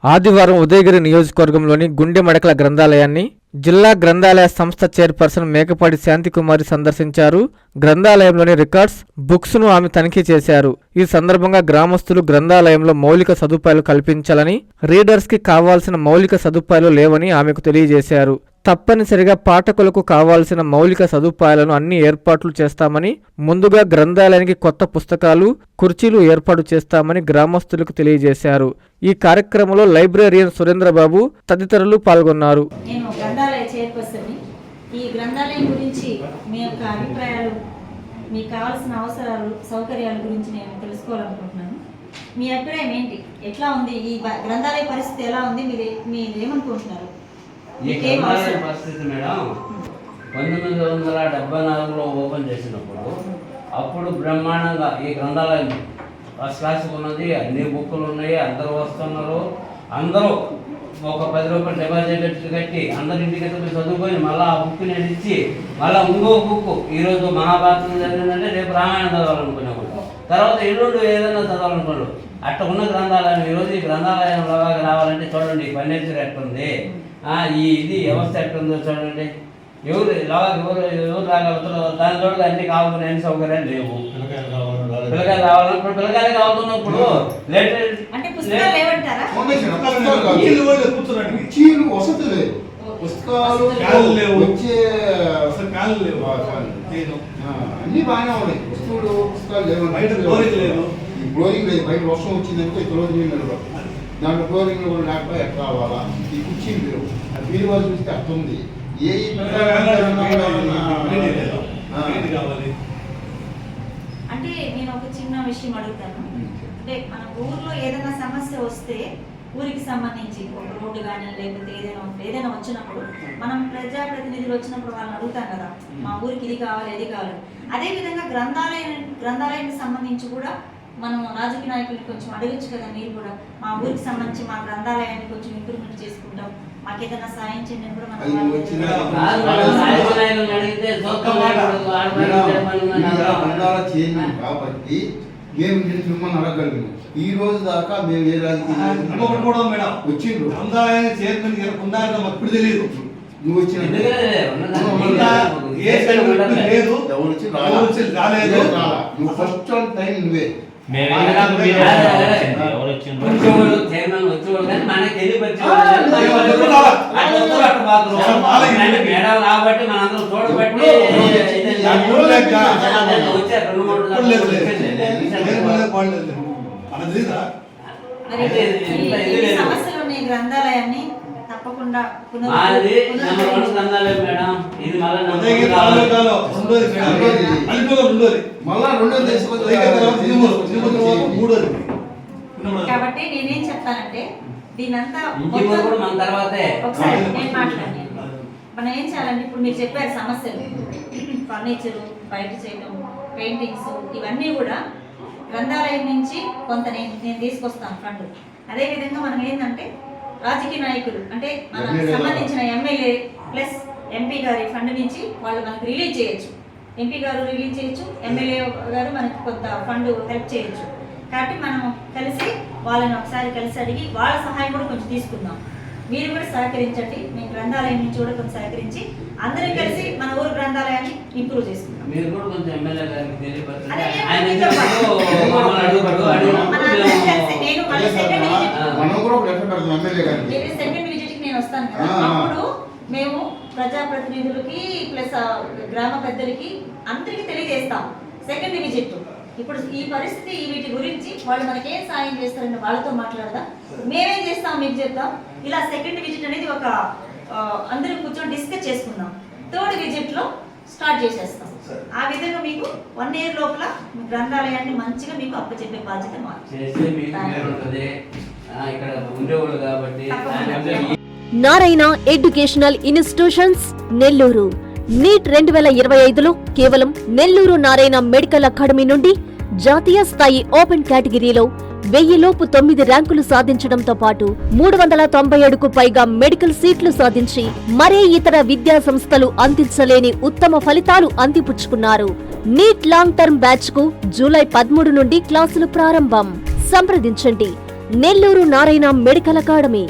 ఆదివారం ఉదయగిరి నియోజకవర్గంలోని గుండెమడకల గ్రంథాలయాన్ని జిల్లా గ్రంథాలయ సంస్థ చైర్పర్సన్ మేకపాటి శాంతికుమారి సందర్శించారు. గ్రంథాలయంలోని రికార్డ్స్, బుక్స్ ను ఆమె తనిఖీ చేశారు. ఈ సందర్భంగా గ్రామస్తులు గ్రంథాలయంలో మౌలిక సదుపాయాలు కల్పించాలని, రీడర్స్ కి కావాల్సిన మౌలిక సదుపాయాలు లేవని ఆమెకు తెలియజేశారు. తప్పనిసరిగా పాఠకులకు కావాల్సిన మౌలిక సదుపాయాలను అన్ని ఏర్పాట్లు చేస్తామని, ముందుగా గ్రంథాలయానికి కొత్త పుస్తకాలు, కుర్చీలు ఏర్పాటు చేస్తామని గ్రామస్తులకు తెలియజేశారు. ఈ కార్యక్రమంలో లైబ్రేరియన్ సురేంద్రబాబు తదితరులు పాల్గొన్నారు. ఈ గ్రంథాలయం గురించి మీ యొక్క అభిప్రాయాలు, మీకు కావాల్సిన అవసరాలు, సౌకర్యాల గురించి నేను తెలుసుకోవాలనుకుంటున్నాను. మీ అభిప్రాయం ఏంటి? ఎట్లా ఉంది ఈ గ్రంథాలయ పరిస్థితి? ఎలా ఉంది? మీరు ఏమనుకుంటున్నారు? ఈ గ్రంథాలయ పరిస్థితి మేడం 1974లో ఓపెన్ చేసినప్పుడు అప్పుడు బ్రహ్మాండంగా ఈ గ్రంథాలయం ఫస్ట్ క్లాస్కి ఉన్నది. అన్ని బుక్కులు ఉన్నాయి, అందరూ వస్తున్నారు. అందరూ ఒక 10 రూపాయలు డిపాజిట్ కట్టి అందరి ఇంటికి చదువుకొని మళ్ళీ ఆ బుక్ నేను ఇచ్చి మళ్ళీ ఇంకో బుక్, ఈరోజు మహాభారతం జరిగిందంటే రేపు రామాయణం చదవాలనుకునేవాడు, తర్వాత ఎల్లుండి ఏదైనా చదవాలనుకున్నాడు. అట్లా ఉన్న గ్రంథాలయం ఈరోజు ఈ గ్రంథాలయంలో రావాలంటే చూడండి ఫర్నిచర్ ఎట్టుంది, ఇది వ్యవస్థ ఎట్టుందో చూడండి. ఎవరు రాగలుగుతారో దాని తోడుగా అన్ని కావాలి, అన్ని సౌకర్యాలు లేవు. పిల్లకాయలు రావాలన్నప్పుడు పిల్లకాయలు కావాలన్నప్పుడు పుస్తకాలు అన్ని బాగానే ఉన్నాయి. పుస్తకాలు లేవు, ఫ్లోరింగ్ లేదు. బయట వర్షం వచ్చిందంటే ఫ్లోరింగ్ లేదు, దాంట్లో ఫ్లోరింగ్ కూడా లేకపోతే ఎట్లా రావాలా? ఈ కుర్చీలు లేవు. బీరువా చూస్తే అట్లా ఉంది. అంటే నేను ఒక చిన్న విషయం అడుగుతాను. అంటే మన ఊర్లో ఏదైనా సమస్య వస్తే ఊరికి సంబంధించి ఒక రోడ్డు కానీ లేకపోతే ఏదైనా వచ్చినప్పుడు మనం ప్రజాప్రతినిధులు వచ్చినప్పుడు వాళ్ళని అడుగుతాం కదా, మా ఊరికి ఇది కావాలి, అది కావాలి. అదేవిధంగా గ్రంథాలయానికి సంబంధించి కూడా మనం రాజకీయ నాయకులు కొంచెం అడగచ్చు కదా, మీరు కూడా మా ఊరికి సంబంధించి మా గ్రంథాలయాన్ని కొంచెం ఇంప్రూవ్మెంట్ చేసుకుంటాం, మాకు ఏదైనా సాయం చేయండి కూడా మనం కాబట్టి మేము మిమ్మల్ని అడగలిగాము. ఈ రోజు దాకా మేము ఏ రాజకీయ వచ్చిండ్రు గ్రంథాలయాన్ని చైర్మన్ అప్పుడు తెలియదు. నువ్వు వచ్చిన నువ్వు ఫస్ట్ టైం నువ్వే కాబట్టి మనందరం చూడబట్టి సమస్యలు ఉన్నాయి. గ్రంథాలయాన్ని తప్పకుండా కాబట్టి నేనేం చెప్తానంటే దీనంతా ఒకసారి నేను మాట్లాడి మనం ఏం చేయాలంటే ఇప్పుడు మీరు చెప్పారు సమస్యలు, ఫర్నిచరు బయట చేయడం, పెయింటింగ్స్, ఇవన్నీ కూడా గ్రంథాలయం నుంచి కొంత నేను తీసుకొస్తాను ఫండ్. అదేవిధంగా మనం ఏంటంటే రాజకీయ నాయకులు అంటే మనకు సంబంధించిన ఎమ్మెల్యే ప్లస్ ఎంపీ గారి ఫండ్ నుంచి వాళ్ళు మనకు రిలీజ్ చేయొచ్చు. ఎంపీ గారు రిలీజ్ చేయొచ్చు, ఎమ్మెల్యే గారు మనకు కొంత ఫండ్ హెల్ప్ చేయొచ్చు. కాబట్టి మనం కలిసి వాళ్ళని ఒకసారి కలిసి అడిగి వాళ్ళ సహాయం కూడా కొంచెం తీసుకుందాం. మీరు కూడా సహకరించండి, మేము గ్రంథాలయం నుంచి కూడా కొంచెం సహకరించి అందరం కలిసి మన ఊరు గ్రంథాలయాన్ని ఇంప్రూవ్ చేసుకుందాం. సెకండ్ విజిట్ కి నేను వస్తాను కదా, అప్పుడు మేము ప్రజాప్రతినిధులకి ప్లస్ గ్రామ పెద్దలకి అందరికి తెలియజేస్తాం. సెకండ్ విజిట్ ఇప్పుడు ఈ పరిస్థితి వీటి గురించి వాళ్ళు మనకేం సాయం చేస్తారని వాళ్ళతో మాట్లాడదాం, మేమేం చేస్తాం మీకు చెప్తాం. ఇలా సెకండ్ విజిట్ అనేది ఒక అందరూ కూర్చొని డిస్కస్ చేసుకుందాం. థర్డ్ విజిట్ లో స్టార్ట్ చేసేస్తాం. ఆ విధంగా మీకు 1 year లోపల మీ గ్రంథాలయాన్ని మంచిగా మీకు అప్పచెప్పే బాధ్యత Narayana educational institutions Nellore. NEET 2025లో కేవలం నెల్లూరు నారాయణ మెడికల్ అకాడమీ నుండి జాతీయ స్థాయి ఓపెన్ కేటగిరీలో 1000 లోపు 9 ర్యాంకులు సాధించడంతో పాటు 397కు పైగా మెడికల్ సీట్లు సాధించి మరే ఇతర విద్యా సంస్థలు అందించలేని ఉత్తమ ఫలితాలు అందిపుచ్చుకున్నారు. నీట్ లాంగ్ టర్మ్ బ్యాచ్ కు జూలై 13 నుండి క్లాసులు ప్రారంభం. సంప్రదించండి నెల్లూరు నారాయణ మెడికల్ అకాడమీ.